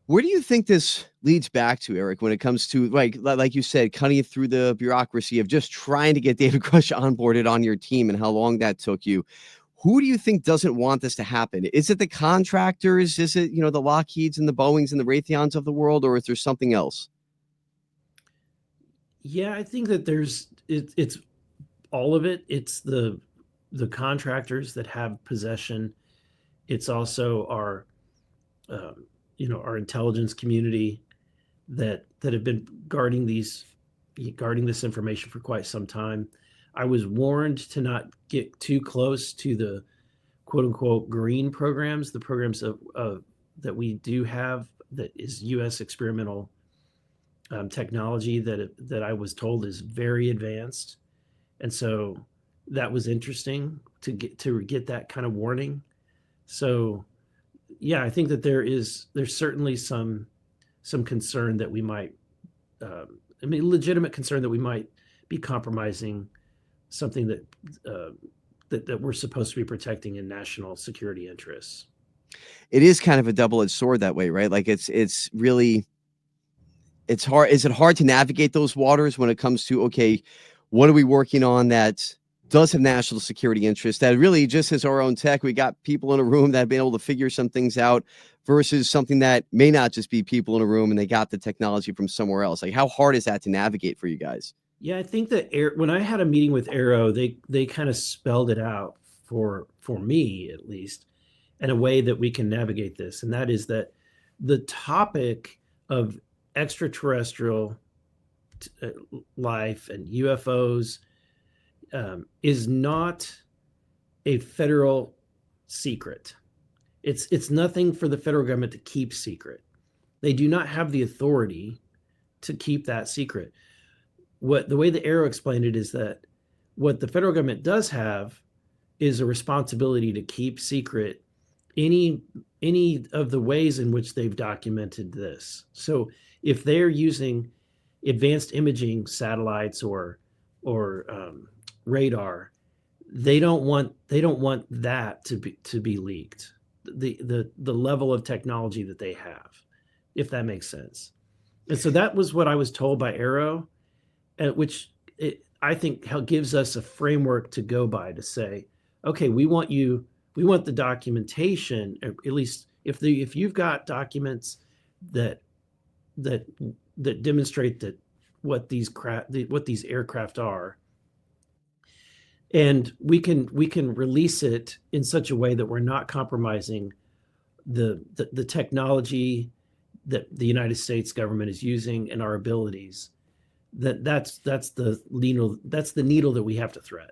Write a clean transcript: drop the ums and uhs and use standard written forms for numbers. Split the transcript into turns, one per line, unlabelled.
Where do you think this leads back to, Eric, when it comes to, like you said, cutting through the bureaucracy of just trying to get David Grush onboarded on your team and how long that took you? Who do you think doesn't want this to happen? Is it the contractors? Is it, the Lockheeds and the Boeings and the Raytheons of the world, or is there something else?
Yeah, I think that it's all of it. It's the contractors that have possession. It's also our our intelligence community that have been guarding this information for quite some time. I was warned to not get too close to the quote unquote green programs, the programs of that we do have that is U.S. experimental technology that I was told is very advanced, and so that was interesting to get that kind of warning. So yeah, I think that there's certainly some concern that we might, legitimate concern that we might be compromising something that we're supposed to be protecting in national security interests.
It is kind of a double-edged sword that way, right? Like it's really, it's hard. Is it hard to navigate those waters when it comes to, okay, what are we working on that does have national security interests, that really just as our own tech, we got people in a room that have been able to figure some things out, versus something that may not just be people in a room and they got the technology from somewhere else? Like, how hard is that to navigate for you guys?
Yeah, I think that when I had a meeting with Arrow, they kind of spelled it out for me at least in a way that we can navigate this, and that is that the topic of extraterrestrial life and UFOs is not a federal secret. It's nothing for the federal government to keep secret. They do not have the authority to keep that secret. What the way the Arrow explained it is that what the federal government does have is a responsibility to keep secret any of the ways in which they've documented this. So if they're using advanced imaging satellites or radar, they don't want that to be leaked. The level of technology that they have, if that makes sense. And so that was what I was told by Arrow, which I think gives us a framework to go by to say, okay, we want the documentation, at least if you've got documents that demonstrate that what these aircraft are, and we can release it in such a way that we're not compromising the technology that the United States government is using and our abilities. That's the needle that we have to thread.